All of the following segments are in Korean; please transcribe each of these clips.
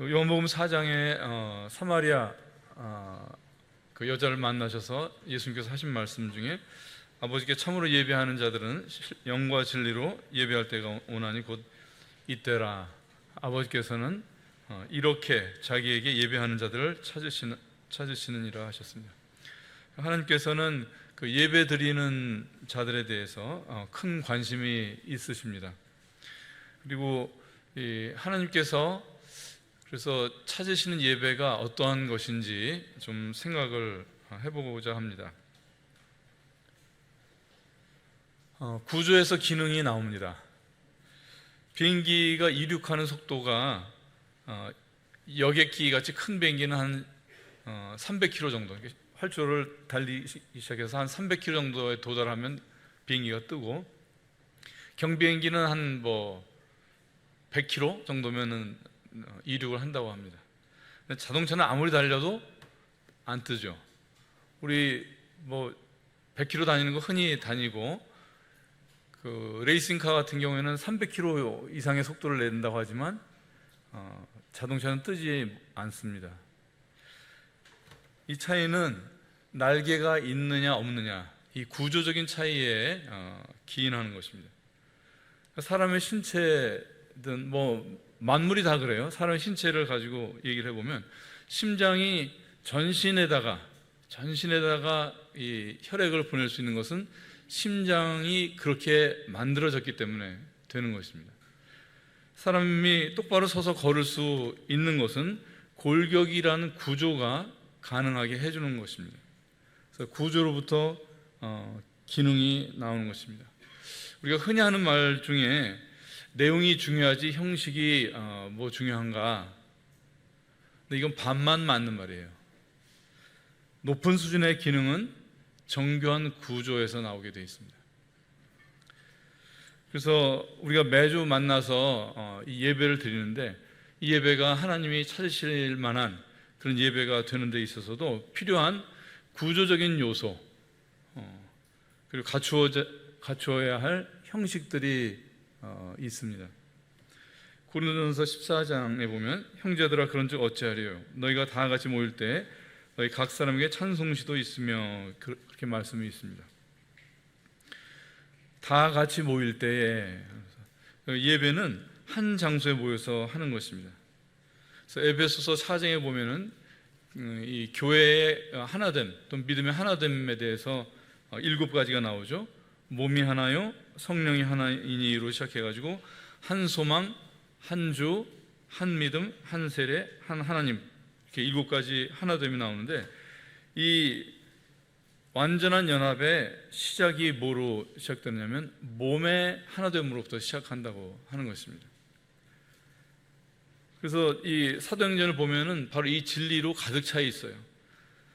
요한복음 4장에 사마리아 그 여자를 만나셔서 예수님께서 하신 말씀 중에 아버지께 참으로 예배하는 자들은 영과 진리로 예배할 때가 오나니 곧 이때라. 아버지께서는 이렇게 자기에게 예배하는 자들을 찾으시느니라 하셨습니다. 하나님께서는 그 예배 드리는 자들에 대해서 큰 관심이 있으십니다. 그리고 하나님께서 그래서 찾으시는 예배가 어떠한 것인지 좀 생각을 해보고자 합니다. 구조에서 기능이 나옵니다. 비행기가 이륙하는 속도가 여객기 같이 큰 비행기는 한 300km 정도, 활주로를 달리기 시작해서 한 300km 정도에 도달하면 비행기가 뜨고, 경비행기는 한 100km 정도면은 이륙을 한다고 합니다. 자동차는 아무리 달려도 안 뜨죠. 우리 100km 다니는 거 흔히 다니고, 그 레이싱카 같은 경우에는 300km 이상의 속도를 낸다고 하지만 자동차는 뜨지 않습니다. 이 차이는 날개가 있느냐 없느냐, 이 구조적인 차이에 기인하는 것입니다. 사람의 신체든 만물이 다 그래요. 사람의 신체를 가지고 얘기를 해보면 심장이 전신에다가 이 혈액을 보낼 수 있는 것은 심장이 그렇게 만들어졌기 때문에 되는 것입니다. 사람이 똑바로 서서 걸을 수 있는 것은 골격이라는 구조가 가능하게 해주는 것입니다. 그래서 구조로부터 기능이 나오는 것입니다. 우리가 흔히 하는 말 중에 내용이 중요하지 형식이 중요한가? 근데 이건 반만 맞는 말이에요. 높은 수준의 기능은 정교한 구조에서 나오게 되어 있습니다. 그래서 우리가 매주 만나서 이 예배를 드리는데, 이 예배가 하나님이 찾으실 만한 그런 예배가 되는 데 있어서도 필요한 구조적인 요소, 그리고 갖추어야 할 형식들이 있습니다. 고린도전서 14장에 보면 형제들아 그런즉 어찌하리요? 너희가 다 같이 모일 때 너희 각 사람에게 찬송시도 있으며, 그렇게 말씀이 있습니다. 다 같이 모일 때에 예배는 한 장소에 모여서 하는 것입니다. 그래서 에베소서 4장에 보면은 이 교회의 하나됨, 또 믿음의 하나됨에 대해서 7가지가 나오죠. 몸이 하나요, 성령이 하나이니로 시작해가지고 한 소망, 한 주, 한 믿음, 한 세례, 한 하나님, 이렇게 7가지 하나됨이 나오는데, 이 완전한 연합의 시작이 뭐로 시작되느냐면 몸의 하나됨으로부터 시작한다고 하는 것입니다. 그래서 이 사도행전을 보면은 바로 이 진리로 가득 차 있어요.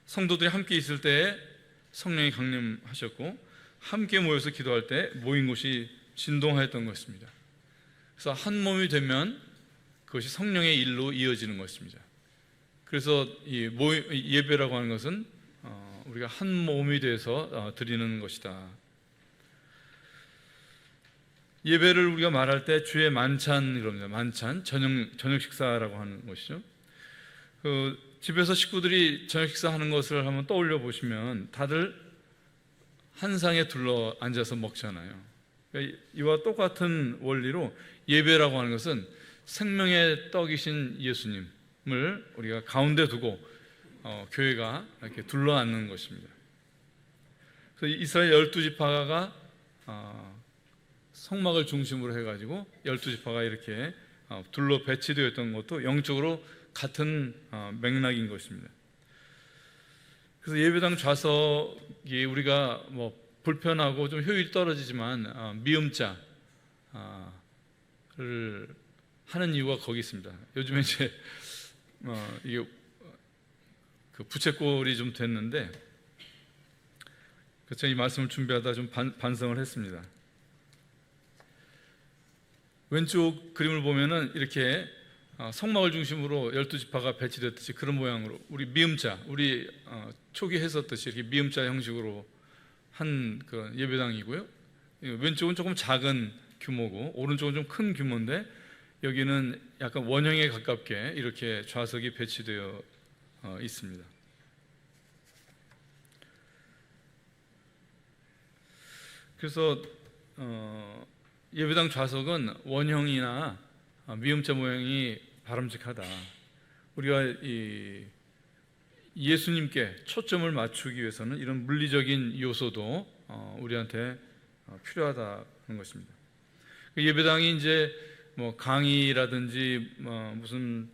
성도들이 함께 있을 때 성령이 강림하셨고, 함께 모여서 기도할 때 모인 곳이 진동하였던 것입니다. 그래서 한 몸이 되면 그것이 성령의 일로 이어지는 것입니다. 그래서 이 예배라고 하는 것은 우리가 한 몸이 돼서 드리는 것이다. 예배를 우리가 말할 때 주의 만찬, 그럽니다. 만찬, 저녁 식사라고 하는 것이죠. 집에서 식구들이 저녁 식사하는 것을 한번 떠올려 보시면 다들 한 상에 둘러 앉아서 먹잖아요. 그러니까 이와 똑같은 원리로 예배라고 하는 것은 생명의 떡이신 예수님을 우리가 가운데 두고 교회가 이렇게 둘러 앉는 것입니다. 그래서 이스라엘 12지파가 성막을 중심으로 해가지고 12지파가 이렇게 둘러 배치되어 있던 것도 영적으로 같은 맥락인 것입니다. 그래서 예배당 좌석이 우리가 불편하고 좀 효율이 떨어지지만 미음자를 하는 이유가 거기 있습니다. 요즘에 이제 이게 그 부채꼴이 좀 됐는데, 그래서 이 말씀을 준비하다 좀 반성을 했습니다. 왼쪽 그림을 보면은 이렇게 성막을 중심으로 12지파가 배치됐듯이 그런 모양으로 우리 미음자, 우리 초기 했었듯이 이렇게 미음자 형식으로 한 그런 예배당이고요. 왼쪽은 조금 작은 규모고 오른쪽은 좀 큰 규모인데, 여기는 약간 원형에 가깝게 이렇게 좌석이 배치되어 있습니다. 그래서 예배당 좌석은 원형이나 미음자 모양이 바람직하다. 우리가 예수님께 초점을 맞추기 위해서는 이런 물리적인 요소도 우리한테 필요하다는 것입니다. 예배당이 이제 뭐 강의라든지 무슨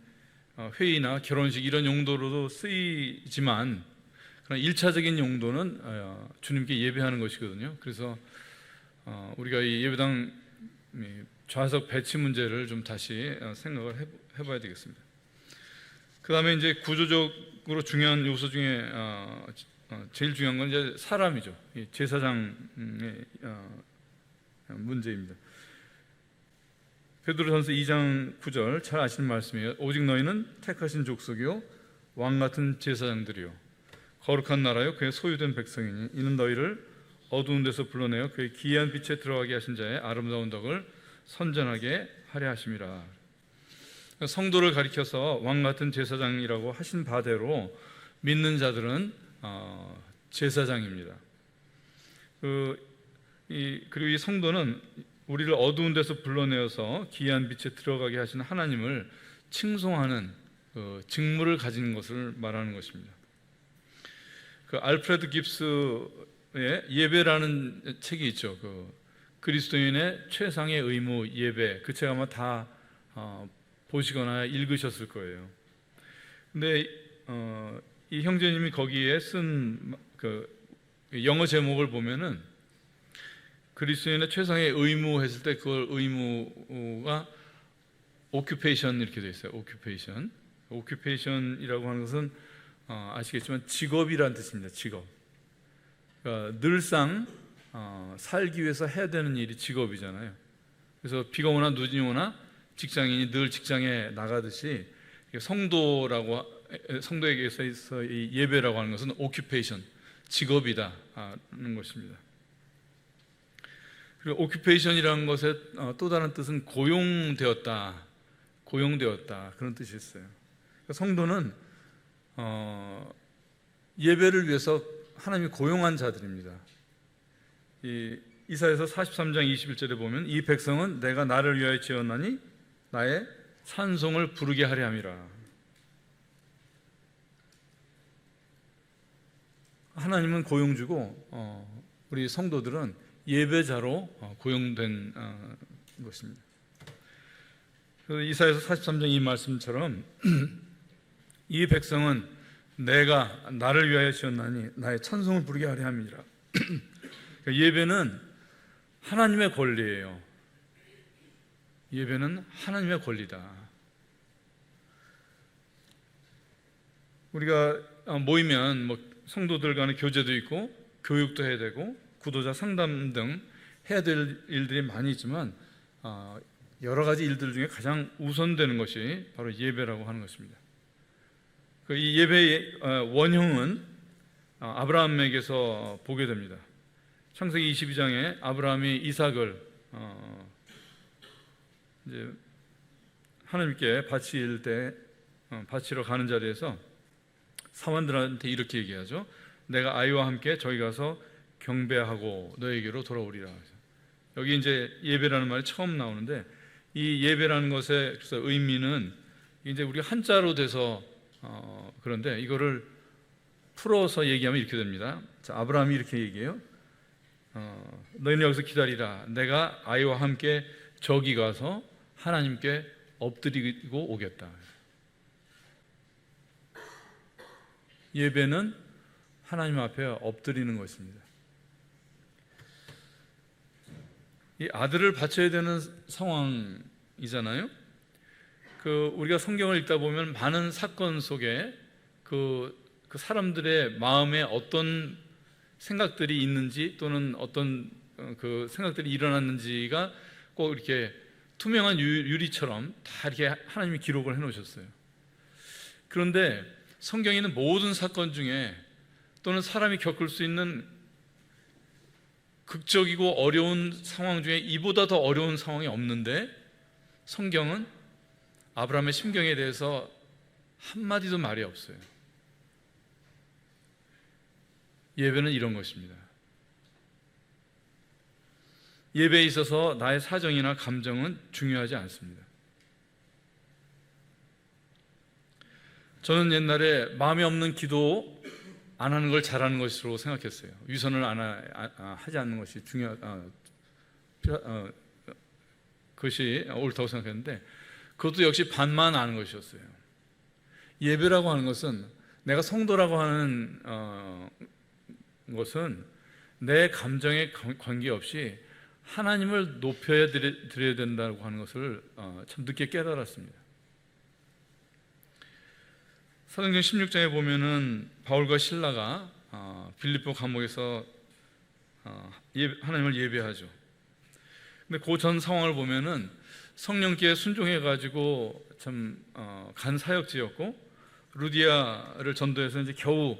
회의나 결혼식 이런 용도로도 쓰이지만 그런 1차적인 용도는 주님께 예배하는 것이거든요. 그래서 우리가 이 예배당 좌석 배치 문제를 좀 다시 생각을 해봐야 되겠습니다. 그 다음에 이제 구조적으로 중요한 요소 중에 제일 중요한 건 이제 사람이죠. 제사장의 문제입니다. 베드로전서 2장 9절 잘 아시는 말씀이에요. 오직 너희는 택하신 족속이요 왕 같은 제사장들이요 거룩한 나라요 그의 소유된 백성이니 이는 너희를 어두운 데서 불러내어 그의 기이한 빛에 들어가게 하신 자의 아름다운 덕을 선전하게 하려 하심이라. 성도를 가리켜서 왕 같은 제사장이라고 하신 바대로 믿는 자들은 제사장입니다. 그리고 이 성도는 우리를 어두운 데서 불러내어서 기이한 빛에 들어가게 하신 하나님을 칭송하는 직무를 가진 것을 말하는 것입니다. 알프레드 깁스의 예배라는 책이 있죠. 그리스도인의 최상의 의무 예배, 그 책 아마 다 보시거나 읽으셨을 거예요. 근데 이 형제님이 거기에 쓴 영어 제목을 보면은 그리스도인의 최상의 의무 했을 때 그걸 의무가 occupation 이렇게 되어 있어요. occupation이라고 하는 것은 아시겠지만 직업이라는 뜻입니다. 직업. 그러니까 늘상 살기 위해서 해야 되는 일이 직업이잖아요. 그래서 비가 오나 눈이 오나 직장인이 늘 직장에 나가듯이 성도에게 있어서 이 예배라고 하는 것은 occupation, 직업이다는 것입니다. 그리고 occupation이라는 것의 또 다른 뜻은 고용되었다 그런 뜻이 있어요. 그러니까 성도는 예배를 위해서 하나님이 고용한 자들입니다. 이사야서 43장 21절에 보면 이 백성은 내가 나를 위하여 지었나니 나의 찬송을 부르게 하려 함이라. 하나님은 고용주고 우리 성도들은 예배자로 고용된 것입니다. 이사야서 43장 이 말씀처럼 이 백성은 내가 나를 위하여 지었나니 나의 찬송을 부르게 하려 함이라. 예배는 하나님의 권리예요. 예배는 하나님의 권리다. 우리가 모이면 성도들 간의 교제도 있고 교육도 해야 되고 구도자 상담 등 해야 될 일들이 많이 있지만 여러 가지 일들 중에 가장 우선되는 것이 바로 예배라고 하는 것입니다. 이 예배의 원형은 아브라함에게서 보게 됩니다. 창세기 22장에 아브라함이 이삭을 이제 하나님께 바치러 가는 자리에서 사원들한테 이렇게 얘기하죠. 내가 아이와 함께 저기 가서 경배하고 너에게로 돌아오리라. 여기 이제 예배라는 말이 처음 나오는데 이 예배라는 것의 의미는 이제 우리가 한자로 돼서 그런데 이거를 풀어서 얘기하면 이렇게 됩니다. 자, 아브라함이 이렇게 얘기해요. 너희는 여기서 기다리라. 내가 아이와 함께 저기 가서 하나님께 엎드리고 오겠다. 예배는 하나님 앞에 엎드리는 것입니다. 이 아들을 바쳐야 되는 상황이잖아요. 우리가 성경을 읽다 보면 많은 사건 속에 그 사람들의 마음에 어떤 생각들이 있는지 또는 어떤 그 생각들이 일어났는지가 꼭 이렇게 투명한 유리처럼 다 이렇게 하나님이 기록을 해놓으셨어요. 그런데 성경에 있는 모든 사건 중에 또는 사람이 겪을 수 있는 극적이고 어려운 상황 중에 이보다 더 어려운 상황이 없는데 성경은 아브라함의 심경에 대해서 한마디도 말이 없어요. 예배는 이런 것입니다. 예배에 있어서 나의 사정이나 감정은 중요하지 않습니다. 저는 옛날에 마음에 없는 기도 안 하는 걸 잘하는 것으로 생각했어요. 위선을 하지 않는 것이 그것이 옳다고 생각했는데, 그것도 역시 반만 아는 것이었어요. 예배라고 하는 것은, 내가 성도라고 하는 것은 내 감정에 관계없이 하나님을 높여야 드려야 된다고 하는 것을 참 늦게 깨달았습니다. 사도행전 16장에 보면은 바울과 실라가 빌립보 감옥에서 하나님을 예배하죠. 근데 그 전 상황을 보면은 성령께 순종해가지고 참 간 사역지였고, 루디아를 전도해서 이제 겨우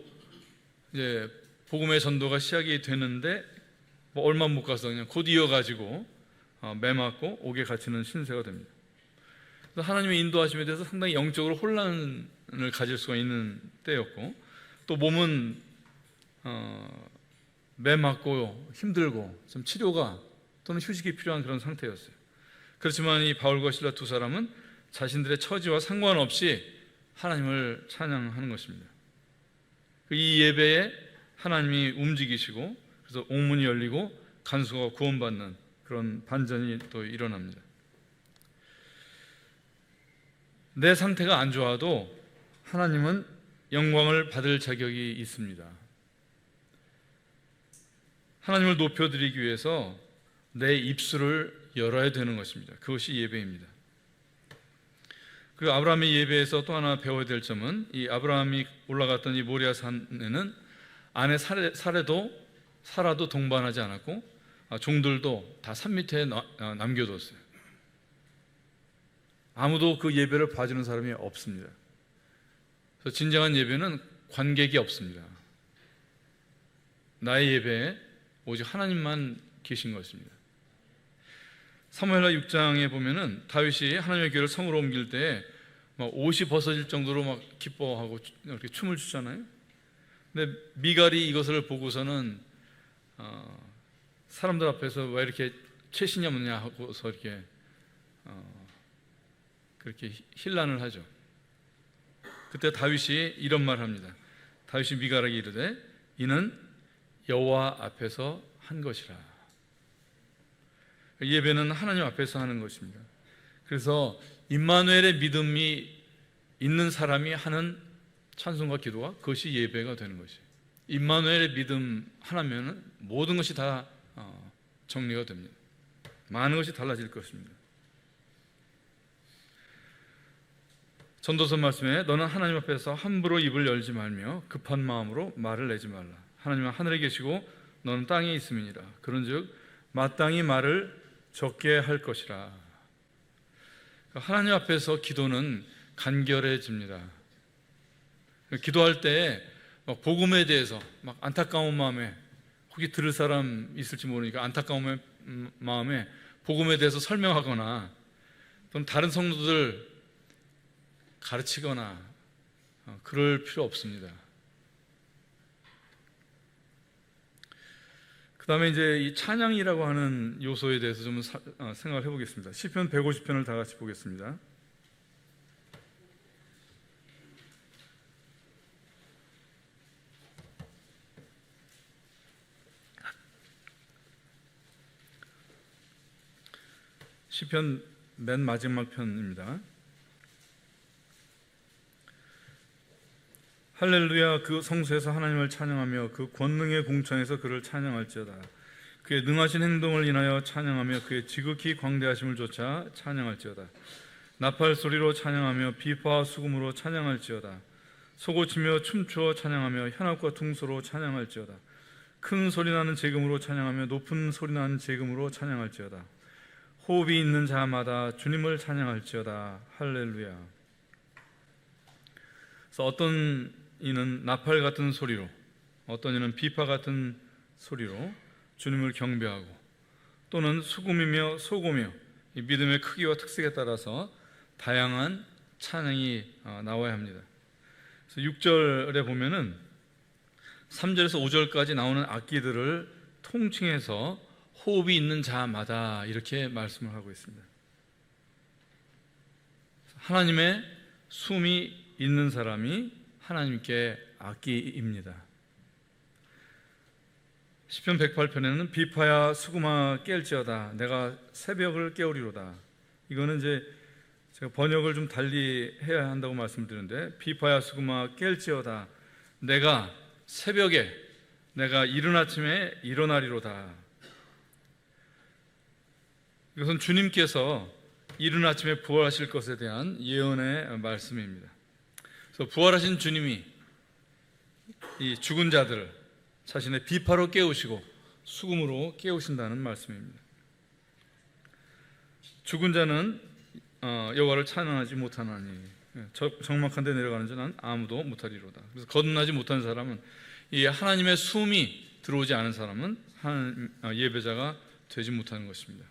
이제 복음의 전도가 시작이 되는데 뭐 얼마 못 가서 그냥 곧 이어가지고 매 맞고 옥에 갇히는 신세가 됩니다. 그래서 하나님의 인도하심에 대해서 상당히 영적으로 혼란을 가질 수가 있는 때였고, 또 몸은 매 맞고 힘들고 좀 치료가 또는 휴식이 필요한 그런 상태였어요. 그렇지만 이 바울과 실라 두 사람은 자신들의 처지와 상관없이 하나님을 찬양하는 것입니다. 이 예배에 하나님이 움직이시고, 그래서 옥문이 열리고 간수가 구원받는 그런 반전이 또 일어납니다. 내 상태가 안 좋아도 하나님은 영광을 받을 자격이 있습니다. 하나님을 높여드리기 위해서 내 입술을 열어야 되는 것입니다. 그것이 예배입니다. 그리고 아브라함의 예배에서 또 하나 배워야 될 점은, 이 아브라함이 올라갔던 이 모리아 산에는 안에 사라도 동반하지 않았고, 종들도 다 산 밑에 남겨뒀어요. 아무도 그 예배를 봐주는 사람이 없습니다. 그래서 진정한 예배는 관객이 없습니다. 나의 예배에 오직 하나님만 계신 것입니다. 사무엘하 6장에 보면은 다윗이 하나님의 교회를 성으로 옮길 때 막 옷이 벗어질 정도로 막 기뻐하고 이렇게 춤을 추잖아요. 근데 미갈이 이것을 보고서는 사람들 앞에서 왜 이렇게 최신이 없느냐 하고서 이렇게 그렇게 힐난을 하죠. 그때 다윗이 이런 말을 합니다. 다윗이 미갈에게 이르되 이는 여호와 앞에서 한 것이라. 예배는 하나님 앞에서 하는 것입니다. 그래서 임마누엘의 믿음이 있는 사람이 하는 찬송과 기도가 그것이 예배가 되는 것이에요. 임마누엘의 믿음 하나면은 모든 것이 다 정리가 됩니다. 많은 것이 달라질 것입니다. 전도서 말씀에 너는 하나님 앞에서 함부로 입을 열지 말며 급한 마음으로 말을 내지 말라. 하나님은 하늘에 계시고 너는 땅에 있음이니라. 그런즉 마땅히 말을 적게 할 것이라. 하나님 앞에서 기도는 간결해집니다. 기도할 때 복음에 대해서 막 안타까운 마음에, 혹시 들을 사람 있을지 모르니까 안타까운 마음에 복음에 대해서 설명하거나 또는 다른 성도들 가르치거나 그럴 필요 없습니다. 그 다음에 이제 이 찬양이라고 하는 요소에 대해서 좀 생각을 해보겠습니다. 시편 150편을 다 같이 보겠습니다. 시편 맨 마지막 편입니다. 할렐루야. 그 성소에서 하나님을 찬양하며 그 권능의 공창에서 그를 찬양할지어다. 그의 능하신 행동을 인하여 찬양하며 그의 지극히 광대하심을 좇아 찬양할지어다. 나팔 소리로 찬양하며 비파와 수금으로 찬양할지어다. 소고치며 춤추어 찬양하며 현악과 퉁소로 찬양할지어다. 큰 소리나는 제금으로 찬양하며 높은 소리나는 제금으로 찬양할지어다. 호흡이 있는 자마다 주님을 찬양할지어다. 할렐루야. 그래서 어떤 이는 나팔 같은 소리로, 어떤 이는 비파 같은 소리로 주님을 경배하고, 또는 수금이며 소고며 이 믿음의 크기와 특색에 따라서 다양한 찬양이 나와야 합니다. 그래서 6절에 보면은 3절에서 5절까지 나오는 악기들을 통칭해서 호흡이 있는 자마다 이렇게 말씀을 하고 있습니다. 하나님의 숨이 있는 사람이 하나님께 악기입니다. 시편 108편에는 비파야 수금아 깰지어다 내가 새벽을 깨우리로다. 이거는 이제 제가 번역을 좀 달리 해야 한다고 말씀드렸는데, 비파야 수금아 깰지어다 내가 새벽에 내가 이른 아침에 일어나리로다. 이것은 주님께서 이른 아침에 부활하실 것에 대한 예언의 말씀입니다. 그래서 부활하신 주님이 이 죽은 자들을 자신의 비파로 깨우시고 수금으로 깨우신다는 말씀입니다. 죽은 자는 여호와를 찬양하지 못하나니 적막한 데 내려가는 자는 아무도 못하리로다. 그래서 거듭나지 못한 사람은, 이 하나님의 숨이 들어오지 않은 사람은 예배자가 되지 못하는 것입니다.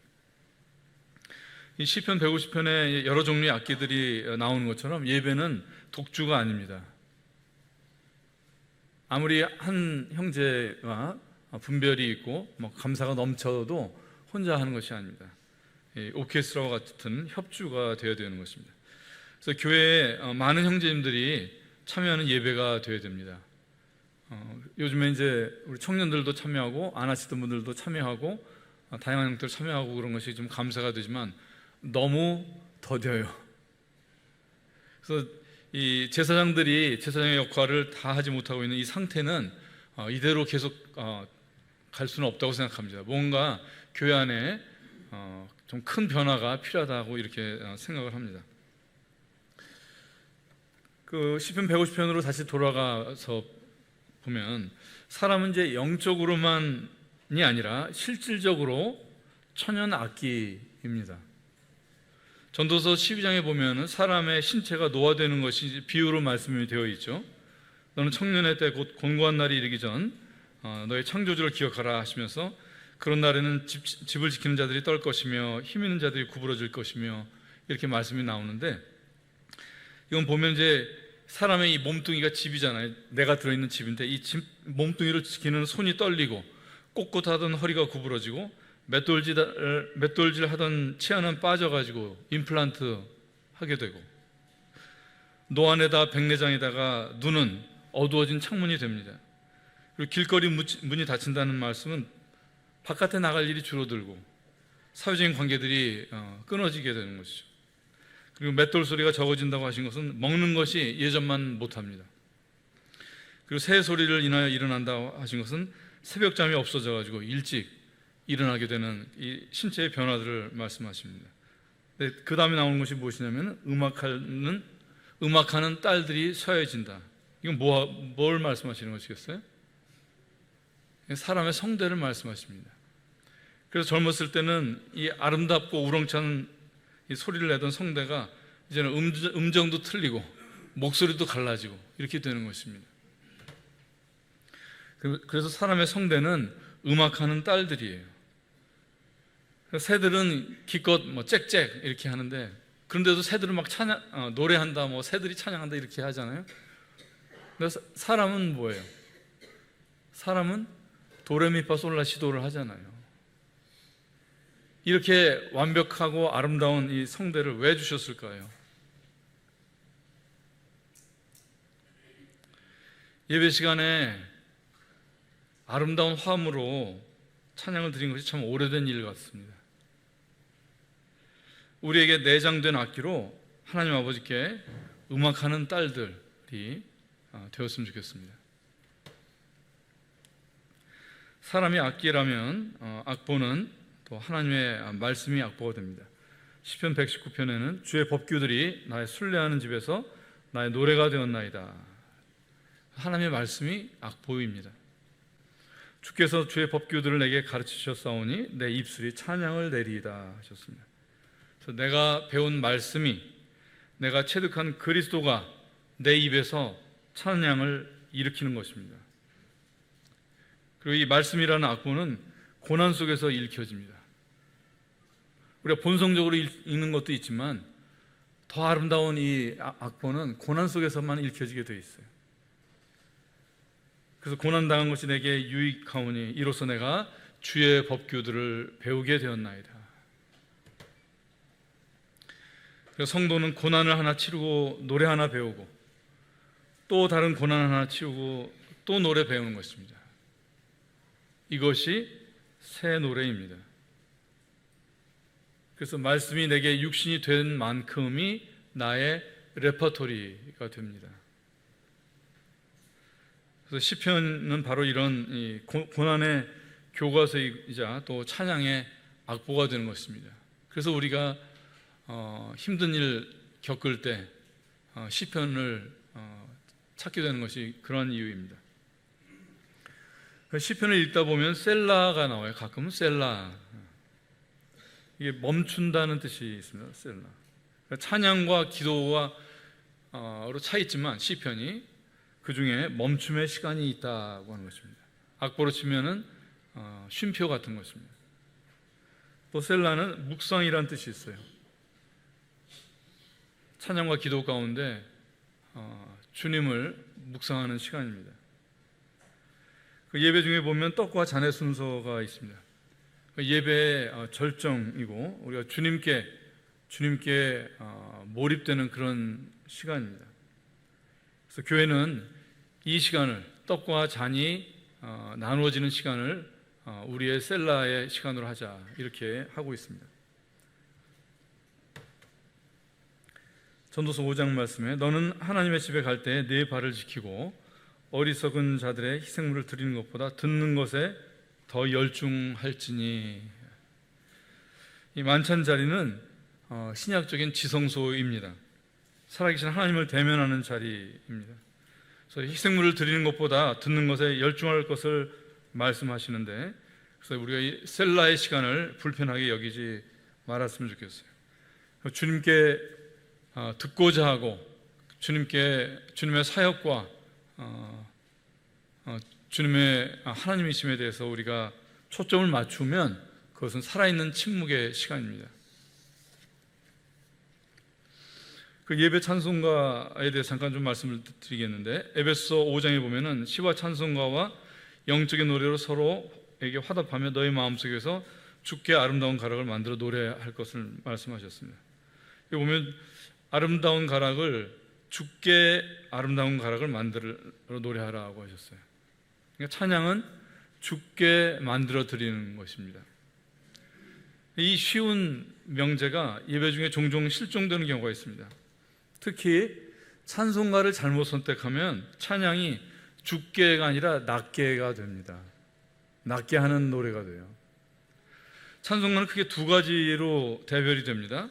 이 시편 150편에 여러 종류의 악기들이 나오는 것처럼 예배는 독주가 아닙니다. 아무리 한 형제가 분별이 있고 감사가 넘쳐도 혼자 하는 것이 아닙니다. 오케스트라와 같은 협주가 되어야 되는 것입니다. 그래서 교회에 많은 형제님들이 참여하는 예배가 되어야 됩니다. 요즘에 이제 우리 청년들도 참여하고 안 하시던 분들도 참여하고 다양한 형태로 참여하고 그런 것이 좀 감사가 되지만 너무 더뎌요. 그래서 이 제사장들이 제사장의 역할을 다 하지 못하고 있는 이 상태는 이대로 계속 갈 수는 없다고 생각합니다. 뭔가 교회 안에 좀 큰 변화가 필요하다고 이렇게 생각을 합니다. 그 시편 150편으로 다시 돌아가서 보면 사람은 이제 영적으로만이 아니라 실질적으로 천연 악기입니다. 전도서 12장에 보면 사람의 신체가 노화되는 것이 비유로 말씀이 되어 있죠. 너는 청년의 때 곧 곤고한 날이 이르기 전 너의 창조주를 기억하라 하시면서, 그런 날에는 집을 지키는 자들이 떨 것이며 힘 있는 자들이 구부러질 것이며 이렇게 말씀이 나오는데, 이건 보면 이제 사람의 이 몸뚱이가 집이잖아요. 내가 들어있는 집인데 이 집 몸뚱이를 지키는 손이 떨리고 꼿꼿하던 허리가 구부러지고 맷돌질 하던 치아는 빠져가지고 임플란트 하게 되고, 노안에다 백내장에다가 눈은 어두워진 창문이 됩니다. 그리고 길거리 문이 닫힌다는 말씀은 바깥에 나갈 일이 줄어들고 사회적인 관계들이 끊어지게 되는 것이죠. 그리고 맷돌 소리가 적어진다고 하신 것은 먹는 것이 예전만 못합니다. 그리고 새 소리를 인하여 일어난다고 하신 것은 새벽잠이 없어져가지고 일찍 일어나게 되는 이 신체의 변화들을 말씀하십니다. 그 다음에 나오는 것이 무엇이냐면 음악하는 딸들이 서해진다. 이건 뭘 말씀하시는 것이겠어요? 사람의 성대를 말씀하십니다. 그래서 젊었을 때는 이 아름답고 우렁찬 이 소리를 내던 성대가 이제는 음정도 틀리고 목소리도 갈라지고 이렇게 되는 것입니다. 그래서 사람의 성대는 음악하는 딸들이에요. 새들은 기껏 짹짹 이렇게 하는데, 그런데도 새들은 막 노래한다, 새들이 찬양한다 이렇게 하잖아요. 그래서 사람은 뭐예요? 사람은 도레미파솔라시도를 하잖아요. 이렇게 완벽하고 아름다운 이 성대를 왜 주셨을까요? 예배 시간에 아름다운 화음으로 찬양을 드린 것이 참 오래된 일 같습니다. 우리에게 내장된 악기로 하나님 아버지께 음악하는 딸들이 되었으면 좋겠습니다. 사람이 악기라면 악보는 또 하나님의 말씀이 악보가 됩니다. 시편 119편에는 주의 법규들이 나의 순례하는 집에서 나의 노래가 되었나이다. 하나님의 말씀이 악보입니다. 주께서 주의 법규들을 내게 가르치셨사오니 내 입술이 찬양을 내리이다 하셨습니다. 그래서 내가 배운 말씀이, 내가 체득한 그리스도가 내 입에서 찬양을 일으키는 것입니다. 그리고 이 말씀이라는 악보는 고난 속에서 읽혀집니다. 우리가 본성적으로 읽는 것도 있지만 더 아름다운 이 악보는 고난 속에서만 읽혀지게 되어 있어요. 그래서 고난당한 것이 내게 유익하오니 이로써 내가 주의 법규들을 배우게 되었나이다. 그래서 성도는 고난을 하나 치르고 노래 하나 배우고 또 다른 고난 하나 치르고 또 노래 배우는 것입니다. 이것이 새 노래입니다. 그래서 말씀이 내게 육신이 된 만큼이 나의 레퍼토리가 됩니다. 그래서 시편은 바로 이런 고난의 교과서이자 또 찬양의 악보가 되는 것입니다. 그래서 우리가 힘든 일 겪을 때 시편을 찾게 되는 것이 그런 이유입니다. 시편을 읽다 보면 셀라가 나와요. 가끔은 셀라. 이게 멈춘다는 뜻이 있습니다. 셀라. 찬양과 기도가 로 차 있지만 시편이 그 중에 멈춤의 시간이 있다고 하는 것입니다. 악보로 치면은 쉼표 같은 것입니다. 또 셀라는 묵상이라는 뜻이 있어요. 찬양과 기도 가운데 주님을 묵상하는 시간입니다. 그 예배 중에 보면 떡과 잔의 순서가 있습니다. 그 예배의 절정이고 우리가 주님께 몰입되는 그런 시간입니다. 그래서 교회는 이 시간을 떡과 잔이 나누어지는 시간을 우리의 셀라의 시간으로 하자 이렇게 하고 있습니다. 전도서 5장 말씀에 너는 하나님의 집에 갈 때 네 발을 지키고 어리석은 자들의 희생물을 드리는 것보다 듣는 것에 더 열중할지니. 이 만찬 자리는 신약적인 지성소입니다. 살아계신 하나님을 대면하는 자리입니다. 그래서 희생물을 드리는 것보다 듣는 것에 열중할 것을 말씀하시는데, 그래서 우리가 이 셀라의 시간을 불편하게 여기지 말았으면 좋겠어요. 주님께 듣고자 하고 주님의 사역과 주님의 하나님이심에 대해서 우리가 초점을 맞추면 그것은 살아있는 침묵의 시간입니다. 그 예배 찬송가에 대해 잠깐 좀 말씀을 드리겠는데, 에베소 5장에 보면은 시와 찬송가와 영적인 노래로 서로에게 화답하며 너희 마음속에서 주께 아름다운 가락을 만들어 노래할 것을 말씀하셨습니다. 여기 보면 아름다운 가락을 주께 아름다운 가락을 만들어 노래하라고 하셨어요. 그러니까 찬양은 주께 만들어 드리는 것입니다. 이 쉬운 명제가 예배 중에 종종 실종되는 경우가 있습니다. 특히 찬송가를 잘못 선택하면 찬양이 주께가 아니라 낮게가 됩니다. 낮게 하는 노래가 돼요. 찬송가는 크게 두 가지로 대별이 됩니다.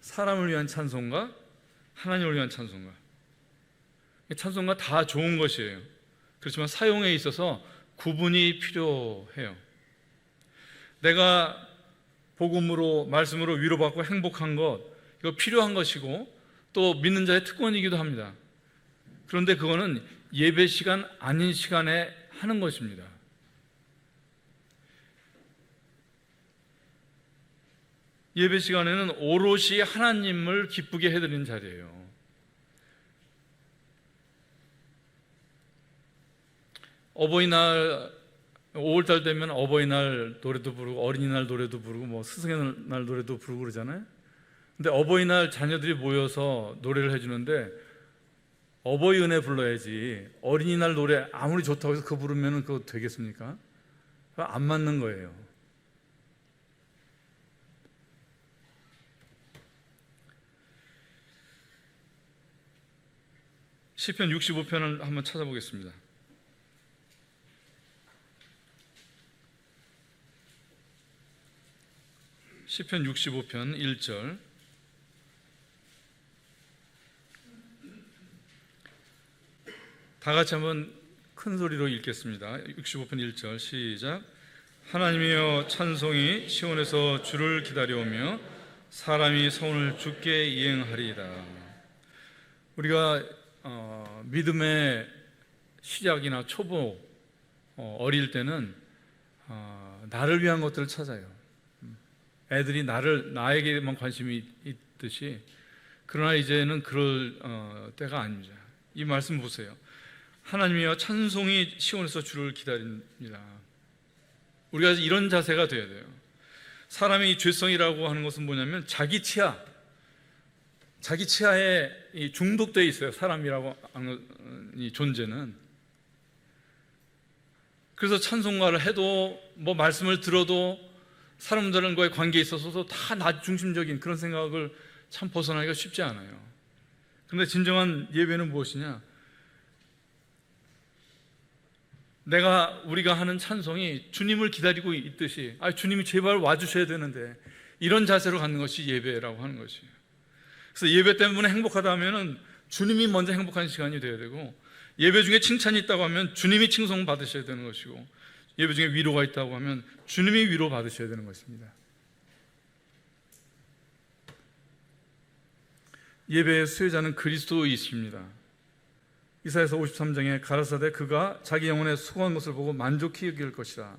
사람을 위한 찬송가, 하나님을 위한 찬송가. 찬송가 다 좋은 것이에요. 그렇지만 사용에 있어서 구분이 필요해요. 내가 복음으로, 말씀으로 위로받고 행복한 것, 이거 필요한 것이고 또 믿는 자의 특권이기도 합니다. 그런데 그거는 예배 시간 아닌 시간에 하는 것입니다. 예배 시간에는 오롯이 하나님을 기쁘게 해드리는 자리예요. 어버이날 5월달 되면 어버이날 노래도 부르고 어린이날 노래도 부르고 뭐 스승의 날 노래도 부르고 그러잖아요. 근데 어버이날 자녀들이 모여서 노래를 해주는데 어버이 은혜 불러야지 어린이날 노래 아무리 좋다고 해서 그거 부르면 그거 되겠습니까? 그거 안 맞는 거예요. 시편 65편을 한번 찾아보겠습니다. 시편 65편 1절. 다 같이 한번 큰 소리로 읽겠습니다. 65편 1절 시작. 하나님이여 찬송이 시온에서 주를 기다려오며 사람이 소원을 주께 이행하리이다. 우리가 믿음의 시작이나 초보 어릴 때는 나를 위한 것들을 찾아요. 애들이 나에게만 관심이 있듯이 그러나 이제는 그럴 때가 아닙니다. 이 말씀 보세요. 하나님이여 찬송이 시온에서 주를 기다립니다. 우리가 이런 자세가 되어야 돼요. 사람의 이 죄성이라고 하는 것은 뭐냐면 자기 치하에 중독되어 있어요. 사람이라고 하는 이 존재는. 그래서 찬송가를 해도 뭐 말씀을 들어도 사람들과의 관계에 있어서도 다 나 중심적인 그런 생각을 참 벗어나기가 쉽지 않아요. 그런데 진정한 예배는 무엇이냐? 우리가 하는 찬송이 주님을 기다리고 있듯이, 주님이 제발 와주셔야 되는데, 이런 자세로 갖는 것이 예배라고 하는 것이에요. 그래서 예배 때문에 행복하다 하면은 주님이 먼저 행복한 시간이 되어야 되고, 예배 중에 칭찬이 있다고 하면 주님이 칭송 받으셔야 되는 것이고, 예배 중에 위로가 있다고 하면 주님이 위로 받으셔야 되는 것입니다. 예배의 수혜자는 그리스도이십니다. 이사야서 53장에 가라사대 그가 자기 영혼의 수고한 것을 보고 만족히 여길 것이라.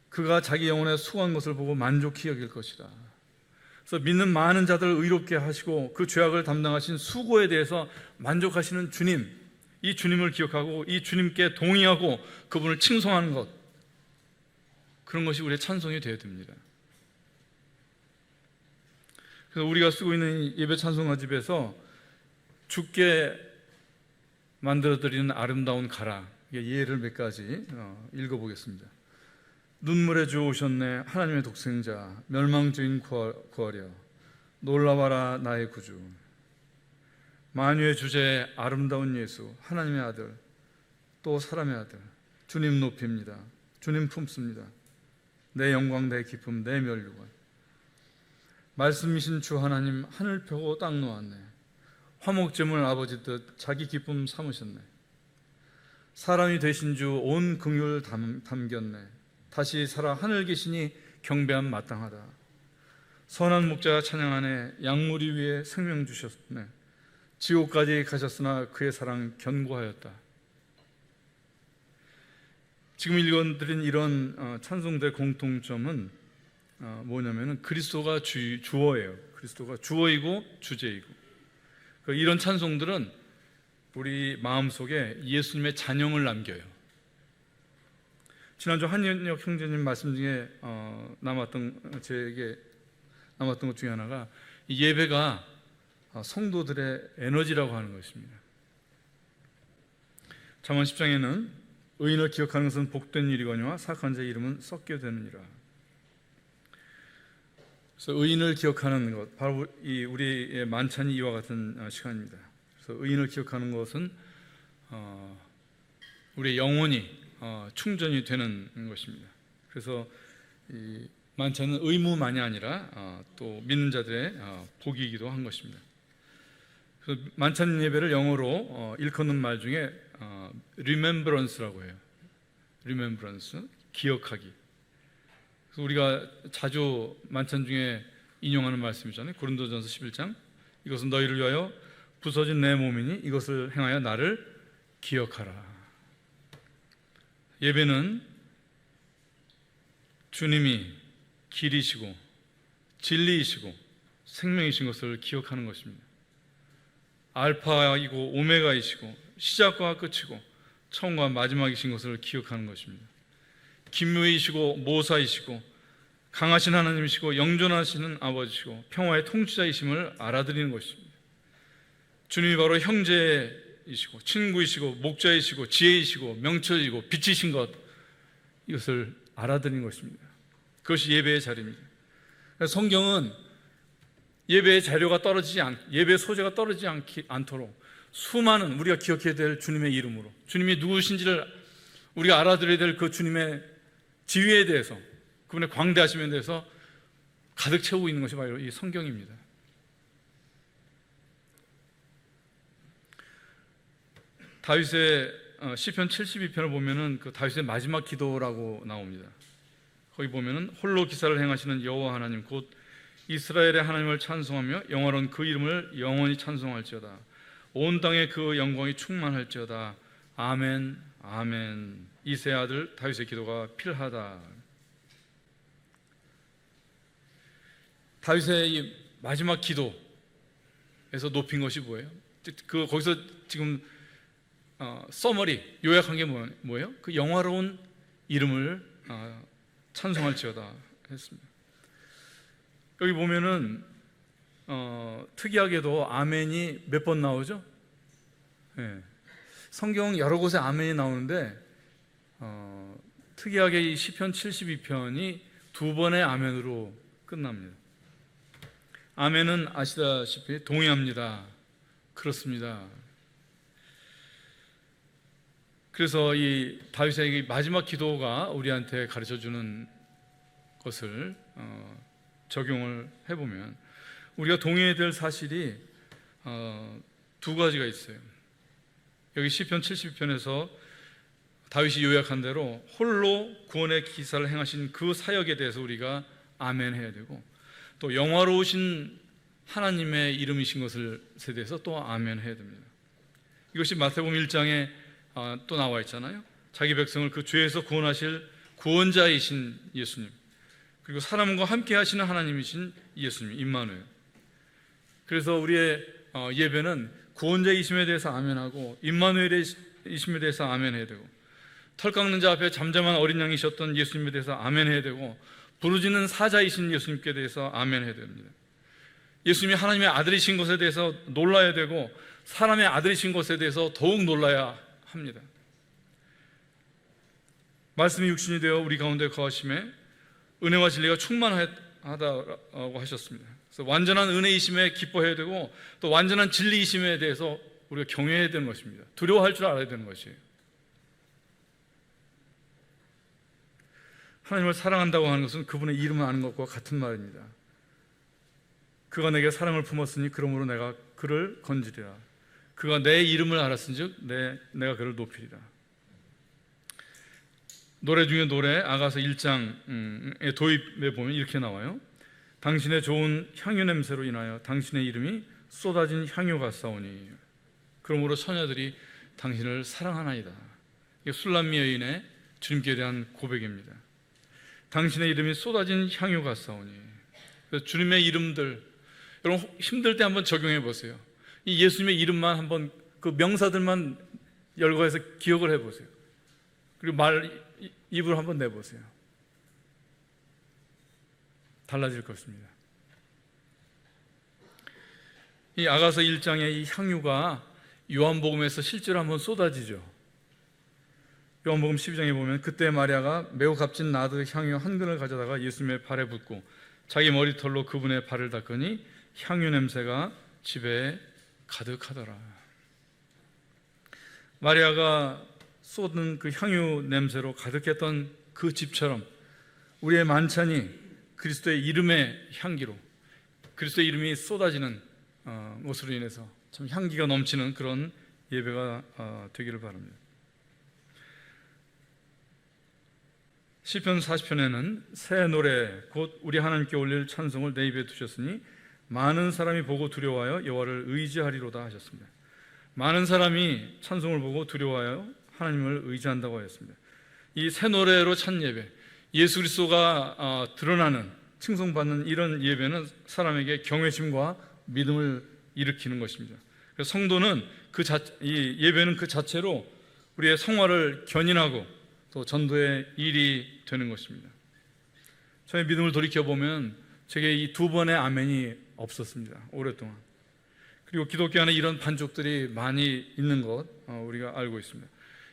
그가 자기 영혼의 수고한 것을 보고 만족히 여길 것이라. 그래서 믿는 많은 자들을 의롭게 하시고 그 죄악을 담당하신 수고에 대해서 만족하시는 주님, 이 주님을 기억하고 이 주님께 동의하고 그분을 칭송하는 것, 그런 것이 우리의 찬송이 되어야 됩니다. 그래서 우리가 쓰고 있는 예배 찬송가집에서 주께 만들어드리는 아름다운 가라, 예를 몇 가지 읽어보겠습니다. 눈물의 주 오셨네, 하나님의 독생자, 멸망주인 구하려, 놀라와라 나의 구주. 만유의 주제 아름다운 예수, 하나님의 아들, 또 사람의 아들, 주님 높입니다. 주님 품습니다. 내 영광, 내 기쁨, 내 면류관. 말씀이신 주 하나님, 하늘 펴고 땅 놓았네. 화목제물 아버지 뜻 자기 기쁨 삼으셨네. 사람이 되신 주 온 긍휼 담겼네. 다시 살아 하늘 계시니 경배함 마땅하다. 선한 목자가 찬양하네. 양무리 위에 생명 주셨네. 지옥까지 가셨으나 그의 사랑 견고하였다. 지금 읽어드린 이런 찬송들의 공통점은 뭐냐면 그리스도가 주어예요. 그리스도가 주어이고 주제이고, 이런 찬송들은 우리 마음속에 예수님의 잔영을 남겨요. 지난주 한현혁 형제님 말씀 중에 제게 남았던 것 중에 하나가 이 예배가 성도들의 에너지라고 하는 것입니다. 잠언 10장에는 의인을 기억하는 것은 복된 일이거니와 사악한 자의 이름은 썩게 되느니라. 그래서 의인을 기억하는 것, 바로 우리의 만찬이 이와 같은 시간입니다. 그래서 의인을 기억하는 것은 우리의 영혼이 충전이 되는 것입니다. 그래서 이 만찬은 의무만이 아니라 또 믿는 자들의 복이기도 한 것입니다. 그래서 만찬 예배를 영어로 일컫는 말 중에 remembrance라고 해요. remembrance, 기억하기. 그래서 우리가 자주 만찬 중에 인용하는 말씀이잖아요. 고린도전서 11장, 이것은 너희를 위하여 부서진 내 몸이니 이것을 행하여 나를 기억하라. 예배는 주님이 길이시고 진리이시고 생명이신 것을 기억하는 것입니다. 알파이고 오메가이시고 시작과 끝이고 처음과 마지막이신 것을 기억하는 것입니다. 김유이시고 모사이시고 강하신 하나님이시고 영존하시는 아버지시고 평화의 통치자이심을 알아들이는 것입니다. 주님이 바로 형제이시고 친구이시고 목자이시고 지혜이시고 명철이시고 빛이신 것, 이것을 알아들이는 것입니다. 그것이 예배의 자리입니다. 성경은 예배의 자료가 예배의 소재가 떨어지지 않도록 수많은 우리가 기억해야 될 주님의 이름으로, 주님이 누구신지를 우리가 알아들어야 될 그 주님의 지위에 대해서, 그분의 광대하심에 대해서 가득 채우고 있는 것이 바로 이 성경입니다. 다윗의 시편 72편을 보면은 그 다윗의 마지막 기도라고 나옵니다. 거기 보면은 홀로 기사를 행하시는 여호와 하나님 곧 이스라엘의 하나님을 찬송하며 영원한 그 이름을 영원히 찬송할지어다. 온 땅에 그 영광이 충만할지어다. 아멘, 아멘. 이새의 아들 다윗의 기도가 필하다. 다윗의 이 마지막 기도, 높인 것이 뭐예요? 거기서 지금 서머리 요약한 게 뭐예요? 그 영화로운 이름을 찬송할지어다 했습니다. 여기 보면은 특이하게도 아멘이 몇 번 나오죠? 네. 성경 여러 곳에 아멘이 나오는데 특이하게 이 시편 72편이 2번의 아멘으로 끝납니다. 아멘은 아시다시피 동의합니다. 그렇습니다. 그래서 이 다윗의 마지막 기도가 우리한테 가르쳐주는 것을 적용을 해보면 우리가 동의해야 될 사실이 두 가지가 있어요. 여기 시편 70편에서 다윗이 요약한 대로 홀로 구원의 기사를 행하신 그 사역에 대해서 우리가 아멘 해야 되고, 또 영화로우신 하나님의 이름이신 것에 대해서 또 아멘 해야 됩니다. 이것이 마태복음 1장에 또 나와 있잖아요. 자기 백성을 그 죄에서 구원하실 구원자이신 예수님, 그리고 사람과 함께 하시는 하나님이신 예수님 임마누엘. 그래서 우리의 예배는 구원자이심에 대해서 아멘하고 임마누엘이심에 대해서 아멘해야 되고, 털 깎는 자 앞에 잠잠한 어린 양이셨던 예수님에 대해서 아멘해야 되고, 부르짖는 사자이신 예수님께 대해서 아멘해야 됩니다. 예수님이 하나님의 아들이신 것에 대해서 놀라야 되고, 사람의 아들이신 것에 대해서 더욱 놀라야 합니다. 말씀이 육신이 되어 우리 가운데 거하심에 은혜와 진리가 충만하다고 하셨습니다. 그래서 완전한 은혜이심에 기뻐해야 되고, 또 완전한 진리이심에 대해서 우리가 경외해야 되는 것입니다. 두려워할 줄 알아야 되는 것이에요. 하나님을 사랑한다고 하는 것은 그분의 이름을 아는 것과 같은 말입니다. 그가 내게 사랑을 품었으니 그러므로 내가 그를 건지리라. 그가 내 이름을 알았은즉 내가 그를 높이리라. 노래 중에 노래 아가서 1장의 도입에 보면 이렇게 나와요. 당신의 좋은 향유 냄새로 인하여 당신의 이름이 쏟아진 향유 같사오니 그러므로 처녀들이 당신을 사랑하나이다. 이게 술람미 여인의 주님께 대한 고백입니다. 당신의 이름이 쏟아진 향유 같사오니. 주님의 이름들, 여러분 힘들 때 한번 적용해 보세요. 이 예수님의 이름만 한번, 그 명사들만 열거해서 기억을 해보세요. 그리고 입을 한번 내보세요. 달라질 것입니다. 이 아가서 1장의 이 향유가 요한복음에서 실제로 한번 쏟아지죠. 요한복음 12장에 보면 그때 마리아가 매우 값진 나드 향유 한 근을 가져다가 예수님의 발에 붓고 자기 머리털로 그분의 발을 닦으니 향유 냄새가 집에 가득하더라. 마리아가 쏟은 그 향유 냄새로 가득했던 그 집처럼 우리의 만찬이 그리스도의 이름의 향기로, 그리스도의 이름이 쏟아지는 것으로 인해서 참 향기가 넘치는 그런 예배가 되기를 바랍니다. 시편 40편에는 새 노래 곧 우리 하나님께 올릴 찬송을 내 입에 두셨으니 많은 사람이 보고 두려워하여 여호와를 의지하리로다 하셨습니다. 많은 사람이 찬송을 보고 두려워하여 하나님을 의지한다고 하였습니다. 이 새 노래로 찬 예배, 예수 그리스도가 드러나는, 칭송받는 이런 예배는 사람에게 경외심과 믿음을 일으키는 것입니다. 그래서 성도는 이 예배는 그 자체로 우리의 성화를 견인하고 또 전도의 일이 되는 것입니다. 저의 믿음을 돌이켜보면 제게 이 2번의 아멘이 없었습니다. 오랫동안. 그리고 기독교 안에 이런 반쪽들이 많이 있는 것 우리가 알고 있습니다.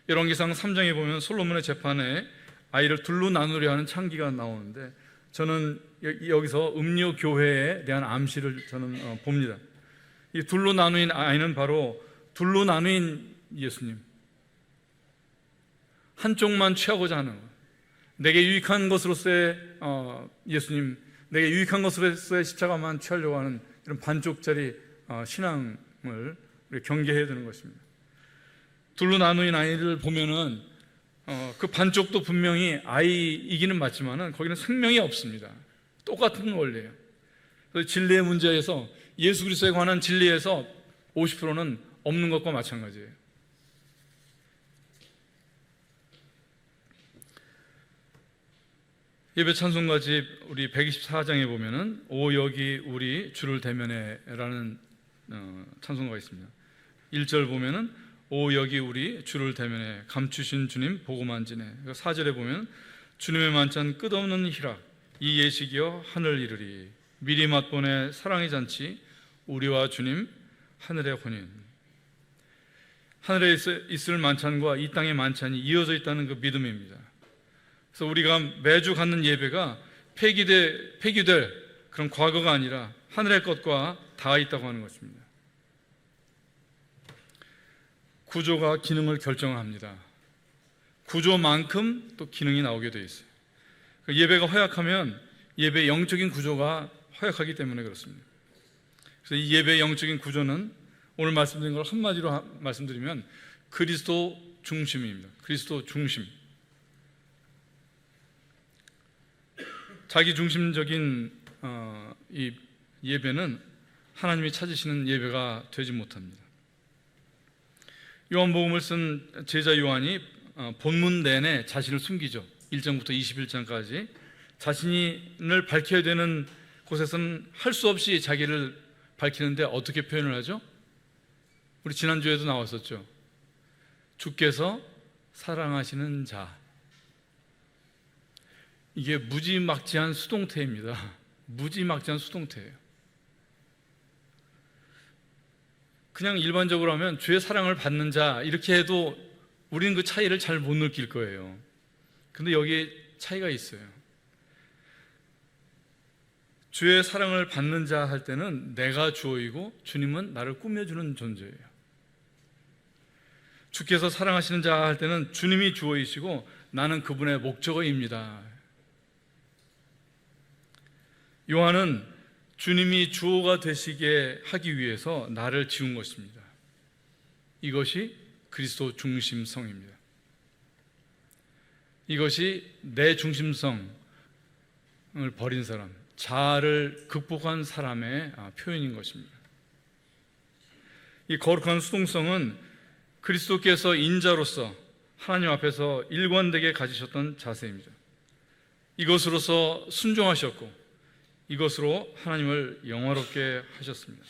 열왕기상 3장에 보면 솔로몬의 재판에 아이를 둘로 나누려 하는 창기가 나오는데, 저는 여기서 음료 교회에 대한 암시를 저는 봅니다. 이 둘로 나누인 아이는 바로 둘로 나누인 예수님, 한쪽만 취하고자 하는 것, 내게 유익한 것으로서의 예수님, 내게 유익한 것으로서의 십자가만 취하려고 하는 이런 반쪽짜리 신앙을 우리 경계해야 되는 것입니다. 둘로 나누인 아이를 보면은 그 반쪽도 분명히 아이이기는 맞지만은 거기는 생명이 없습니다. 똑같은 원리예요. 그래서 진리의 문제에서, 예수 그리스도에 관한 진리에서 50%는 없는 것과 마찬가지예요. 예배 찬송가집 우리 124장에 보면은 오 여기 우리 주를 대면해라는 찬송가가 있습니다. 1절 보면은 오 여기 우리 주를 대면해 감추신 주님 보고 만지네. 4절에 보면 주님의 만찬 끝없는 희락 이 예식이여 하늘 이르리 미리 맛보내 사랑의 잔치 우리와 주님 하늘의 혼인. 하늘에 있을 만찬과 이 땅의 만찬이 이어져 있다는 그 믿음입니다. 그래서 우리가 매주 갖는 예배가 폐기될 그런 과거가 아니라 하늘의 것과 닿아 있다고 하는 것입니다. 구조가 기능을 결정합니다. 구조만큼 또 기능이 나오게 되어 있어요. 예배가 허약하면 예배의 영적인 구조가 허약하기 때문에 그렇습니다. 그래서 이 예배의 영적인 구조는 오늘 말씀드린 걸 한마디로 말씀드리면 그리스도 중심입니다. 그리스도 중심. 자기 중심적인 이 예배는 하나님이 찾으시는 예배가 되지 못합니다. 요한복음을 쓴 제자 요한이 본문 내내 자신을 숨기죠. 1장부터 21장까지 자신을 밝혀야 되는 곳에서는 할 수 없이 자기를 밝히는데 어떻게 표현을 하죠? 우리 지난주에도 나왔었죠. 주께서 사랑하시는 자. 이게 무지막지한 수동태입니다. 무지막지한 수동태예요. 그냥 일반적으로 하면 주의 사랑을 받는 자 이렇게 해도 우리는 그 차이를 잘 못 느낄 거예요. 근데 여기에 차이가 있어요. 주의 사랑을 받는 자 할 때는 내가 주어이고 주님은 나를 꾸며주는 존재예요. 주께서 사랑하시는 자 할 때는 주님이 주어이시고 나는 그분의 목적어입니다. 요한은 주님이 주어가 되시게 하기 위해서 나를 지은 것입니다. 이것이 그리스도 중심성입니다. 이것이 내 중심성을 버린 사람, 자아를 극복한 사람의 표현인 것입니다. 이 거룩한 수동성은 그리스도께서 인자로서 하나님 앞에서 일관되게 가지셨던 자세입니다. 이것으로서 순종하셨고 이것으로 하나님을 영화롭게 하셨습니다.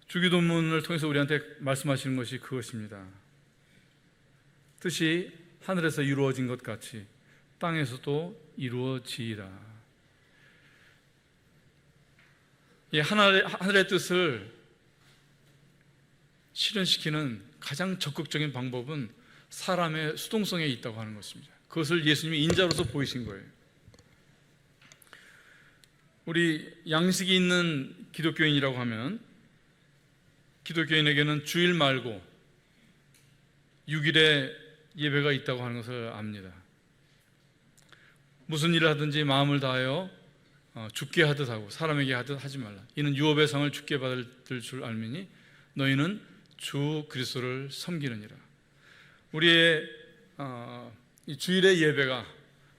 주기도문을 통해서 우리한테 말씀하시는 것이 그것입니다. 뜻이 하늘에서 이루어진 것 같이 땅에서도 이루어지이라. 이 하늘의 뜻을 실현시키는 가장 적극적인 방법은 사람의 수동성에 있다고 하는 것입니다. 그것을 예수님이 인자로서 보이신 거예요. 우리 양식이 있는 기독교인이라고 하면 기독교인에게는 주일 말고 6일에 예배가 있다고 하는 것을 압니다. 무슨 일을 하든지 마음을 다하여 주께 하듯 하고 사람에게 하듯 하지 말라. 이는 유업의 상을 주께 받을 줄 알미니 너희는 주 그리스도를 섬기느니라. 우리의 이 주일의 예배가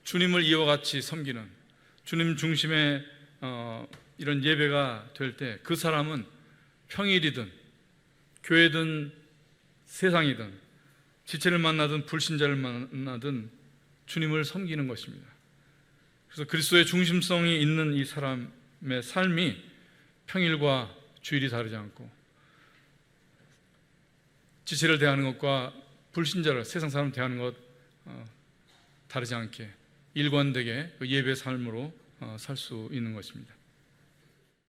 주님을 이와 같이 섬기는 주님 중심의 이런 예배가 될 때 그 사람은 평일이든 교회든 세상이든 지체를 만나든 불신자를 만나든 주님을 섬기는 것입니다. 그래서 그리스도의 중심성이 있는 이 사람의 삶이 평일과 주일이 다르지 않고 지체를 대하는 것과 불신자를 세상 사람 대하는 것 다르지 않게 일관되게 예배 삶으로 살 수 있는 것입니다.